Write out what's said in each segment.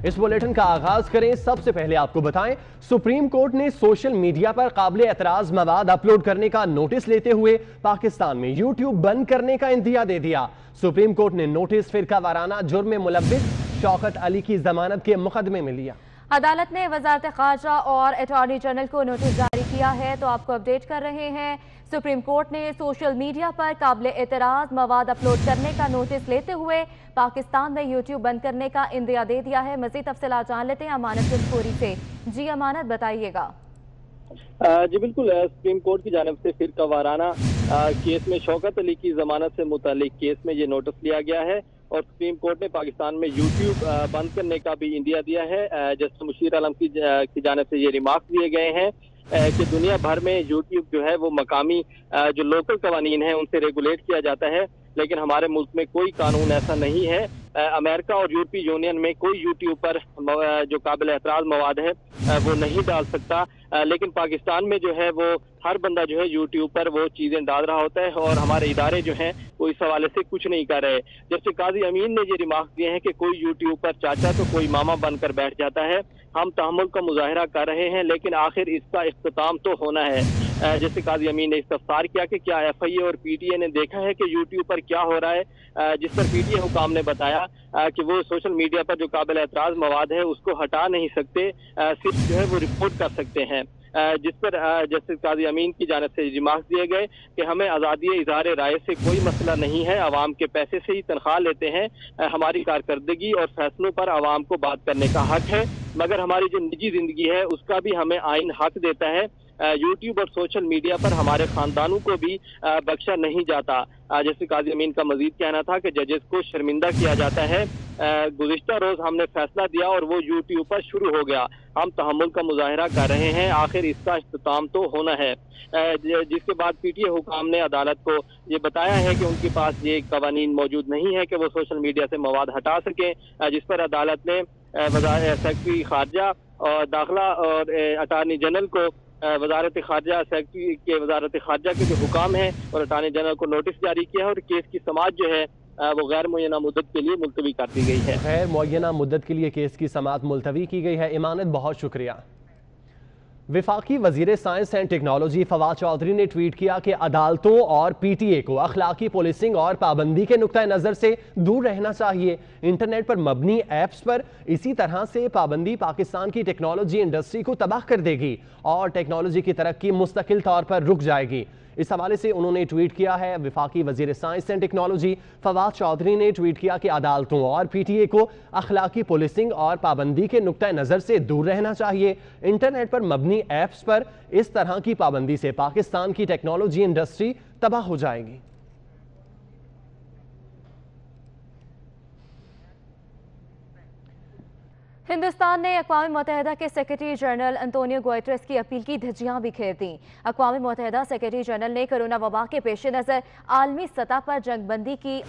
इस बुलेटिन का आगाज करें। सबसे पहले आपको बताएं, सुप्रीम कोर्ट ने सोशल मीडिया पर काबिल एतराज मवाद अपलोड करने का नोटिस लेते हुए पाकिस्तान में यूट्यूब बंद करने का इंदिया दे दिया। सुप्रीम कोर्ट ने नोटिस फिरका वाराना जुर्म में मुलव्विस शौकत अली की जमानत के मुकदमे में लिया। अदालत ने वजारत खारजा और अटॉर्नी जनरल को नोटिस जारी किया है, तो आपको अपडेट कर रहे हैं। सुप्रीम कोर्ट ने सोशल मीडिया पर काबिल एतराज मवाद अपलोड करने का नोटिस लेते हुए पाकिस्तान में यूट्यूब बंद करने का इंदिया दे दिया है। मजीद तफसीलात जान लेते हैं अमानत किस्कोरी से। जी अमानत, बताइएगा। जी बिल्कुल, सुप्रीम कोर्ट की जानिब से फिरका वाराना केस में शौकत अली की जमानत से मुतालिक केस में ये नोटिस लिया गया है और सुप्रीम कोर्ट ने पाकिस्तान में यूट्यूब बंद करने का भी इंदिया दिया है। जस्टिस मुशीर आलम की जानिब से ये रिमार्क्स दिए गए हैं कि दुनिया भर में यूट्यूब जो है वो मकामी जो लोकल कवानीन है उनसे रेगुलेट किया जाता है, लेकिन हमारे मुल्क में कोई कानून ऐसा नहीं है। अमेरिका और यूरोपीय यूनियन में कोई यूट्यूब पर जो काबिल एतराज मवाद है वो नहीं डाल सकता, लेकिन पाकिस्तान में जो है वो हर बंदा जो है यूट्यूब पर वो चीजें डाल रहा होता है और हमारे इदारे जो हैं वो इस हवाले से कुछ नहीं कर रहे। जैसे काजी अमीन ने ये रिमार्क दिए हैं कि कोई यूट्यूब पर चाचा तो कोई मामा बनकर बैठ जाता है। हम तहम्मुल का मुजाहरा कर रहे हैं, लेकिन आखिर इसका इख्तिताम तो होना है। जैसे काजी अमीन ने इस्तफसार किया कि क्या FIA और PTA ने देखा है कि यूट्यूब पर क्या हो रहा है, जिस पर PTA हुकाम ने बताया कि वो सोशल मीडिया पर जो काबिल एतराज मवाद है उसको हटा नहीं सकते, सिर्फ जो है वो रिपोर्ट कर सकते हैं। जिस पर जस्टिस काजी अमीन की जानिब से रिमार्क्स दिए गए कि हमें आज़ादी इज़हार राय से कोई मसला नहीं है, आवाम के पैसे से ही तनख्वाह लेते हैं, हमारी कारकर्दगी और फैसलों पर आवाम को बात करने का हक है, मगर हमारी जो निजी जिंदगी है उसका भी हमें आइन हक देता है। यूट्यूब और सोशल मीडिया पर हमारे खानदानों को भी बख्शा नहीं जाता। जैसे काजी अमीन का मजीद कहना था कि जजेस को शर्मिंदा किया जाता है। गुज़िश्ता रोज हमने फैसला दिया और वो यूट्यूब पर शुरू हो गया। हम तहम्मुल का मुजाहरा कर रहे हैं, आखिर इसका इख्तिताम तो होना है। जिसके बाद PTA हुकाम ने अदालत को ये बताया है कि उनके पास ये कवानीन मौजूद नहीं है कि वो सोशल मीडिया से मवाद हटा सकें, जिस पर अदालत ने सेक्रेटरी खारजा और दाखिला और अटॉर्नी जनरल को वजारत खारजा सेक्रेटरी के वजारत खारजा के जो हुकाम है और अटॉर्नी जनरल को नोटिस जारी किया है और केस की समाअत जो है वो गैर मुअय्यना मुद्दत के लिए मुलतवी कर दी गई है। गैर मुअय्यना मुद्दत के लिए केस की समाअत मुलतवी की गई है। इमानत, बहुत शुक्रिया। विफाकी वजीर science and technology Fawad Chaudhry ने ट्वीट किया कि अदालतों और PTA को अखलाकी पुलिसिंग और पाबंदी के नुक्ता नज़र से दूर रहना चाहिए। इंटरनेट पर मबनी ऐप्स पर इसी तरह से पाबंदी पाकिस्तान की टेक्नोलॉजी इंडस्ट्री को तबाह कर देगी और टेक्नोलॉजी की तरक्की मुस्तकिल तौर पर रुक जाएगी। इस हवाले से उन्होंने ट्वीट किया है। विफाकी वजीर science and technology Fawad Chaudhry ने ट्वीट किया कि अदालतों और PTA को अखलाकी पुलिसिंग और पाबंदी के नुक्ता नज़र से दूर रहना चाहिए। इंटरनेट पर मबनी ऐप्स पर इस तरह की पाबंदी से पाकिस्तान की टेक्नोलॉजी इंडस्ट्री तबाह हो जाएगी। हिंदुस्तान ने अक़वाम मुत्तहिदा के सेक्रेटरी जनरल अंतोनियो गुतेरेस की अपील की धज्जियां बिखेर दी। अक़वाम मुत्तहिदा सेक्रेटरी जनरल ने कोरोना वबा के पेश नज़र आलमी सतह पर जंगबंदी की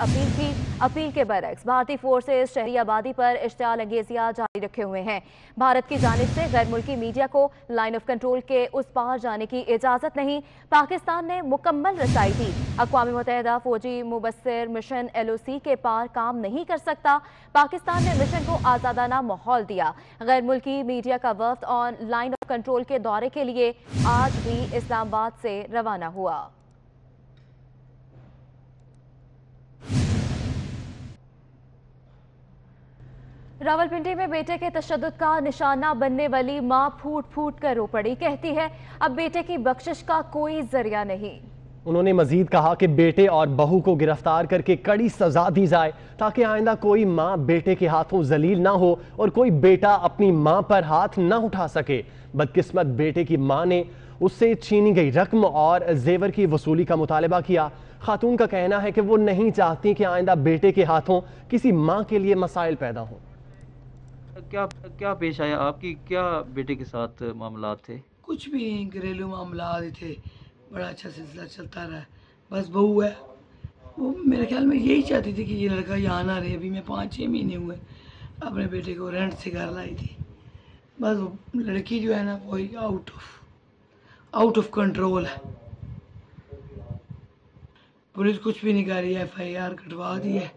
अपील के बरक्स भारतीय फोर्सेज शहरी आबादी पर इश्तियाल अंगेजियां जारी रखे हुए हैं। भारत की जानिब से गैर मुल्की मीडिया को लाइन ऑफ कंट्रोल के उस पार जाने की इजाज़त नहीं, पाकिस्तान ने मुकम्मल रसाई दी। अक़वाम मुत्तहिदा फौजी मुबस्सिर मिशन LOC के पार काम नहीं कर सकता। पाकिस्तान ने मिशन को आज़ादाना माहौल दिया। गैर मुल्की मीडिया का वफ्द ऑन लाइन ऑफ कंट्रोल के दौरे के लिए आज भी इस्लामाबाद से रवाना हुआ। रावलपिंडी में बेटे के तशद्दुद का निशाना बनने वाली मां फूट फूट कर रो पड़ी। कहती है अब बेटे की बख्शिश का कोई जरिया नहीं। उन्होंने मजीद कहा कि बेटे और बहू को गिरफ्तार करके कड़ी सजा दी जाए ताकि आइंदा कोई माँ बेटे के हाथों जलील ना हो और कोई बेटा अपनी माँ पर हाथ ना उठा सके। बदकिस्मत बेटे की माँ ने उससे छीनी गई रकम और जेवर की वसूली का मुतालबा किया। खातून का कहना है कि वो नहीं चाहती कि आइंदा बेटे के हाथों किसी माँ के लिए मसाइल पैदा हों। क्या पेश आया आपकी, क्या बेटे के साथ मामला थे? कुछ भी नहीं, घरेलू मामला थे, बड़ा अच्छा सिलसिला चलता रहा। बस बहू है, वो मेरे ख्याल में यही चाहती थी कि ये लड़का यहाँ ना रहे। अभी मैं 5-6 महीने हुए अपने बेटे को रेंट से घर लाई थी। बस वो लड़की जो है ना वही आउट ऑफ कंट्रोल है। पुलिस कुछ भी नहीं कर रही है, FIR कटवा दी है।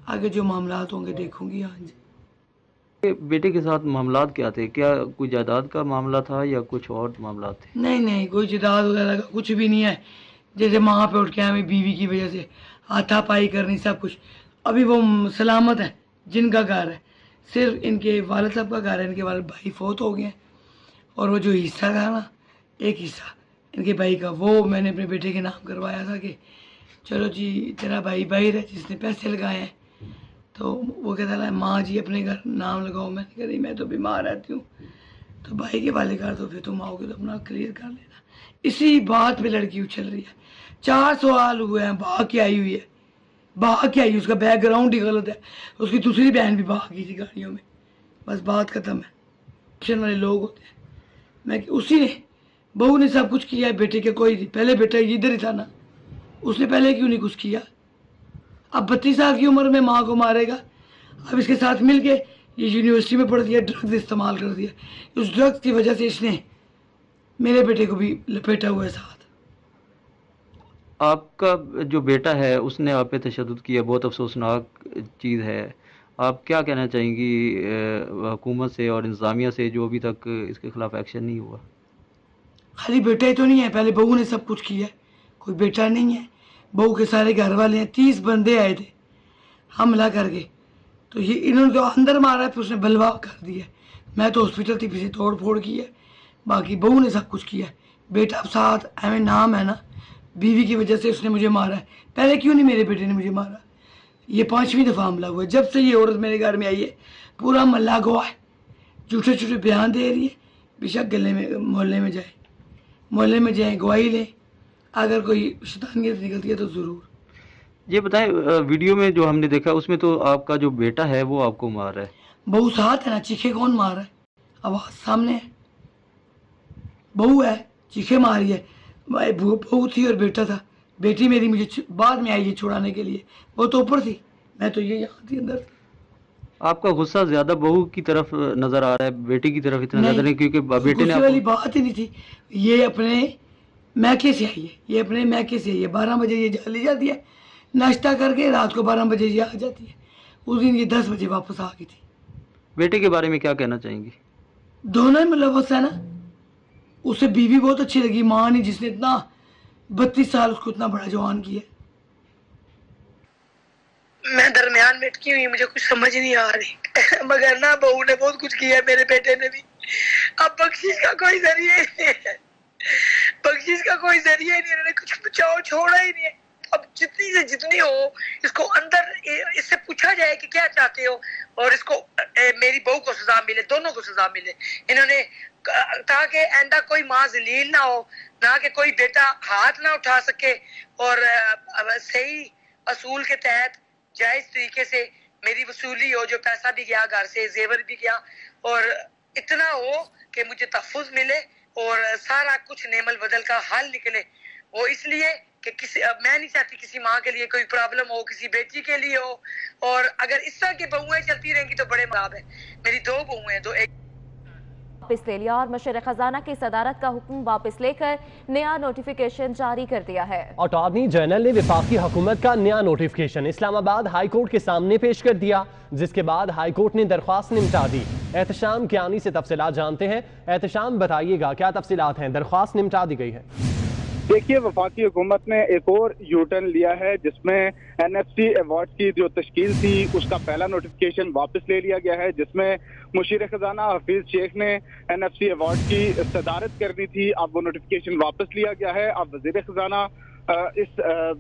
आगे जो मामला होंगे देखूंगी। हाँ जी। बेटे के साथ मामलात क्या थे? क्या कोई जायदाद का मामला था या कुछ और मामला थे? नहीं नहीं, कोई जायदाद वगैरह का कुछ भी नहीं है। जैसे वहाँ पे उठ के हमें बीवी की वजह से हाथापाई करनी, सब कुछ। अभी वो सलामत है, जिनका घर है, सिर्फ इनके वालिद साहब का घर है। इनके वालिद भाई फौत हो गए हैं, और वो जो हिस्सा था ना, एक हिस्सा इनके भाई का, वो मैंने अपने बेटे के नाम करवाया था कि चलो जी तेरा भाई बाहर है जिसने पैसे लगाए हैं। तो वो कहता है माँ जी अपने घर नाम लगाओ। मैंने कहा नहीं, मैं तो बीमार रहती हूँ। तो भाई के वाले घर, तो फिर तुम आओगे तो अपना क्लियर कर लेना। इसी बात पे लड़की उछल रही है। 4 सवाल हुए हैं, भाग के आई हुई है, भाग के आई। उसका बैकग्राउंड ही गलत है। उसकी दूसरी बहन भी भाग गई थी गाड़ियों में। बस बात खत्म है। एक्शन वाले लोग होते हैं। मैं उसी ने, बहू ने सब कुछ किया है बेटे के। कोई नहीं, पहले बेटा इधर ही था ना, उसने पहले क्यों नहीं कुछ किया? अब 32 साल की उम्र में माँ को मारेगा। अब इसके साथ मिल के ये यूनिवर्सिटी में पढ़ दिया, ड्रग्स इस्तेमाल कर दिया। उस ड्रग्स की वजह से इसने मेरे बेटे को भी लपेटा हुआ है साथ। आपका जो बेटा है उसने आप पे तशद्दुद किया, बहुत अफसोसनाक चीज़ है। आप क्या कहना चाहेंगी हुकूमत से और इंतज़ामिया से जो अभी तक इसके खिलाफ एक्शन नहीं हुआ? खाली बेटा ही तो नहीं है, पहले बहू ने सब कुछ किया है। कोई बेटा नहीं है, बहू के सारे घर वाले हैं। 30 बंदे आए थे हमला करके, तो ये इन्होंने तो अंदर मारा है, फिर उसने बलवा कर दिया। मैं तो हॉस्पिटल थी, पीछे तोड़ फोड़ की है। बाकी बहू ने सब कुछ किया है। बेटा अब साथ हमें नाम है ना, बीवी की वजह से उसने मुझे मारा है। पहले क्यों नहीं मेरे बेटे ने मुझे मारा? ये 5वीं दफ़ा हमला हुआ है। जब से ये औरत मेरे घर में आई है, पूरा मल्ला गवाह है। झूठे झूठे बयान दे रही है। बेशक गले में मोहल्ले में जाए, मोहल्ले में जाए, गवाही लें। अगर कोई शैतानियत निकलती है तो ज़रूर। ये बताएं, वीडियो में जो हमने देखा उसमें तो आपका जो बेटा है वो आपको मार रहा है। बहू साथ है ना, चीखे कौन मार रहा है? आवाज़ सामने है, बहू है, चीखे मारी है। बहू थी और बेटा था। बेटी मेरी मुझे बाद में आई है छुड़ाने के लिए। वो तो ऊपर थी, मैं तो ये यहाँ थी अंदर। आपका गुस्सा ज्यादा बहू की तरफ नजर आ रहा है, बेटे की तरफ इतना ज्यादा नहीं, क्योंकि बेटे ने गुस्से वाली बात ही नहीं थी। ये अपने मैके से आई है, ये अपने मैके से आई है। 12 बजे ये चली जाती है नाश्ता करके, रात को 12 बजे ये आ जाती है। उस दिन ये 10 बजे वापस आ गई थी। बेटे के बारे में क्या कहना चाहेंगी? दोनों ही मुलव्वस है ना। उसे बीवी बहुत अच्छी लगी, माँ ने, जिसने इतना 32 साल उसको इतना बड़ा जवान किया। मैं दरमियान में अटकी हुई, मुझे कुछ समझ नहीं आ रही। मगर ना बहू ने बहुत कुछ किया, मेरे बेटे ने भी। अब बख्शिश का कोई जरिया नहीं है, बख्शिश का कोई जरिया नहीं, इन्होंने कुछ बचाओ छोड़ा ही नहीं है। अब जितनी से जितनी हो इसको अंदर, इससे पूछा जाए कि क्या चाहते हो, और इसको मेरी बहू को सजा मिले, दोनों को सजा मिले। इन्होंने ताकि आइंदा कोई माँ जलील ना हो, ना कि कोई बेटा हाथ ना उठा सके, और सही असूल के तहत जायज तरीके से मेरी वसूली हो। जो पैसा भी गया घर से, जेवर भी गया, और इतना हो कि मुझे तहफ़्फ़ुज़ मिले और सारा कुछ नेमल बदल का हल निकले। वो इसलिए कि मैं नहीं चाहती किसी माँ के लिए कोई प्रॉब्लम हो, किसी बेटी के लिए हो। और अगर इस तरह की बहुएं चलती रहेंगी तो बड़े मराब है। मेरी 2 बहुएं, एक वापस ले लिया और मुशर्र खजाना की सदारत का हुक्म वापस लेकर नया नोटिफिकेशन जारी कर दिया है। अटॉर्नी जनरल ने वफाकी हुकूमत का नया नोटिफिकेशन इस्लामाबाद हाई कोर्ट के सामने पेश कर दिया, जिसके बाद हाई कोर्ट ने दरख्वास्त निपटा दी। एहतशाम कियानी से तफसीलात जानते हैं। एहतशाम बताइएगा क्या तफसीलात हैं? दरख्वास्त निपटा दी गई है। देखिए, वफाकी हुकूमत ने एक और यू टर्न लिया है, जिसमें NFC अवार्ड की जो तश्कील थी उसका पहला नोटिफिकेशन वापस ले लिया गया है, जिसमें मुशीर खजाना हफीज शेख ने NFC अवार्ड की सदारत करनी थी। अब वो नोटिफिकेशन वापस लिया गया है। अब वजीर खजाना इस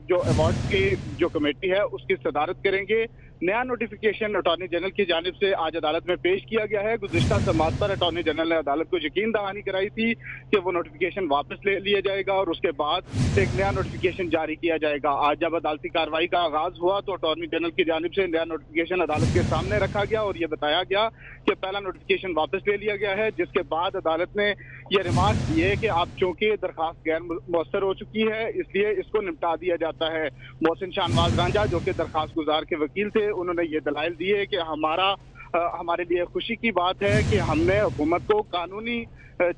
जो अवार्ड की जो कमेटी है उसकी सदारत करेंगे। नया नोटिफिकेशन अटॉर्नी जनरल की जानिब से आज अदालत में पेश किया गया है। गुज़िश्ता समात पर अटॉर्नी जनरल ने अदालत को यकीन दहानी कराई थी कि वो नोटिफिकेशन वापस ले लिया जाएगा और उसके बाद एक नया नोटिफिकेशन जारी किया जाएगा। आज जब अदालती कार्रवाई का आगाज हुआ तो अटॉर्नी जनरल की जानिब से नया नोटिफिकेशन अदालत के सामने रखा गया और ये बताया गया कि पहला नोटिफिकेशन वापस ले लिया गया है, जिसके बाद अदालत ने यह रिमार्क दिए कि आप चूंकि दरखास्त गैर मौसर हो चुकी है इसलिए इसको निपटा दिया जाता है। मोहसिन शाहनवाज रांझा जो कि दरखास्त गुजार के वकील थे, उन्होंने ये दलाइल दिए कि हमारे लिए खुशी की बात है कि हमने हुकूमत को कानूनी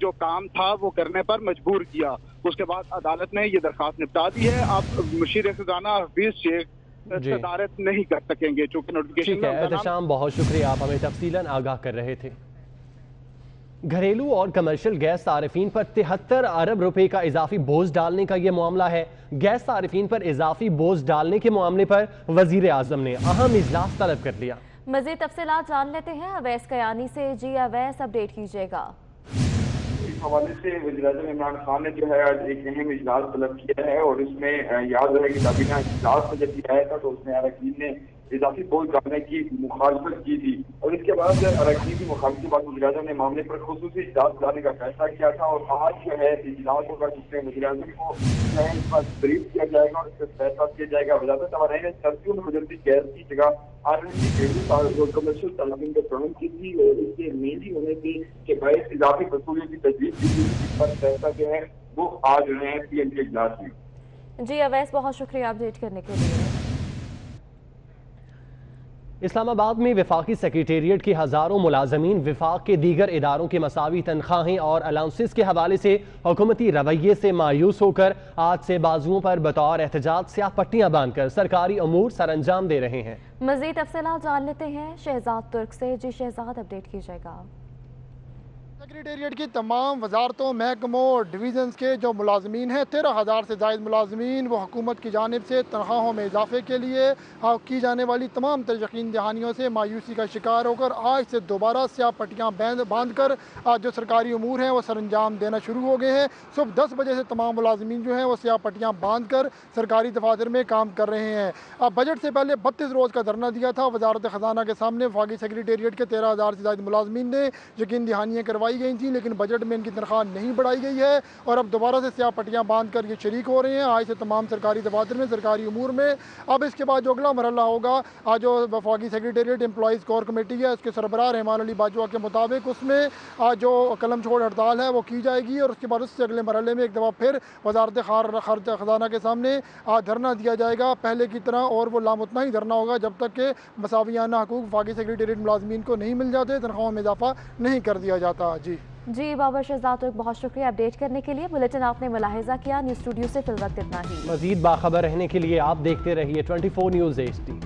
जो काम था वो करने पर मजबूर किया। उसके बाद अदालत ने ये दरखास्त निपटा दी है। अब मुशीर खजाना हफीज शेख तदारत नहीं कर सकेंगे, चूंकि नोटिफिकेशन ठीक है एहतशाम, बहुत शुक्रिया, आप हमें तफसीलन आगाह कर रहे थे। घरेलू और कमर्शियल गैस सारिफीन पर 73 अरब रुपए का इजाफी बोझ डालने का यह मामला है। गैस सारिफीन पर इजाफी बोझ डालने के मामले पर वजीर आजम ने अहम इजलास तलब कर लिया। मजीद तफसीलात जान लेते हैं अवैस कयानी से। जी अवैस, अपडेट कीजिएगा। इस हवाले से वज़ीर आज़म इमरान खान ने जो है आज एक अहम इजलास तलब किया है और इसमें याद रहे कि काबीना इजलास में जब आया था तो उसमें अरकान ने इजाफी बोझ डालने की मुखालफत की थी और इसके बाद अरकान की मुखालफत के बाद वज़ीर आज़म ने मामले पर खुसूसी इजलास बुलाने का फैसला किया था और आज जो है इजलास होगा जिसमें वज़ीर आज़म को इस बात ब्रीफ किया जाएगा और इस पर फैसला किया जाएगा। वज़ारत तवानाई ने सर्दियों में गुजरती गैस की जगह कमर्शियल सारिफीन को फराहम की थी और इसके महंगी होने के बायस इजाफी वसूलियों की तजवीज़ की थी, जिस पर फैसला जो है वो आज रहे हैं पीएम के इजलास में। जी अवैस, बहुत शुक्रिया अपडेट करने के लिए। इस्लामाबाद में वफाकी सेक्रेटेरिएट के हज़ारों मुलाजमीन वफाक के दीगर इदारों के मसावी तनख्वाहें और अलाउंसेस के हवाले से हुकूमती रवैये से मायूस होकर आज से बाजुओं पर बतौर एहतजाज स्याह पट्टियां बांधकर सरकारी अमूर सर अंजाम दे रहे हैं। मजीद तफसीलात जान लेते हैं शहजाद तुर्क से। जी शहजाद, अपडेट कीजिएगा। सेक्रेटेरिएट की तमाम वजारतों, महकमों और डिवीज़न्स के जो मुलाजमीन हैं, 13,000 से ज़ायद मुलाजमीन वो हुकूमत की जानिब से तनख्वाहों में इजाफे के लिए की जाने वाली तमाम तर यकीन दहानियों से मायूसी का शिकार होकर आज से दोबारा स्याह पट्टियाँ बांध कर जो सरकारी अमूर हैं वो सर अंजाम देना शुरू हो गए हैं। सुबह 10 बजे से तमाम मुलाजमीन जो हैं वो स्याह पट्टियाँ बांध कर सरकारी दफातर में काम कर रहे हैं। बजट से पहले 32 रोज़ का धरना दिया था वजारत ख़जाना के सामने। वफाकी सेक्रेटेरिएट के 13,000 से ज़ायद मुलाजमीन ने यकीन दहानियाँ करवाई गई थी, लेकिन बजट में इनकी तनख्वाह नहीं बढ़ाई गई है और अब दोबारा से स्याह पट्टियाँ बांध कर ये शरीक हो रहे हैं आज से तमाम सरकारी दफातर में, सरकारी अमूर में। अब इसके बाद जो अगला मरहला होगा, आज जो वफाकी सेक्रेटेरिएट एम्प्लॉइज़ कोर कमेटी है उसके सरबराह रहमान अली बाजवा के मुताबिक उसमें आज जो कलम छोड़ हड़ताल है वो की जाएगी और उसके बाद उससे अगले मरहले में एक दफ़ा फिर वजारत ख़जाना के सामने धरना दिया जाएगा पहले की तरह, और वो लामुतना ही धरना होगा जब तक कि मसावियाना हकूक़ वफाकी सेक्रेटेरिएट मुलाजमीन को नहीं मिल जाते, तनख्वाहों में इजाफा नहीं कर दिया जाता। जी बाबर शहजाद, बहुत शुक्रिया अपडेट करने के लिए। बुलेटिन आपने मुलाहिजा किया। न्यूज़ स्टूडियो से फिल वक्त इतना ही। मजीद बाखबर रहने के लिए आप देखते रहिए 24 न्यूज़ HD।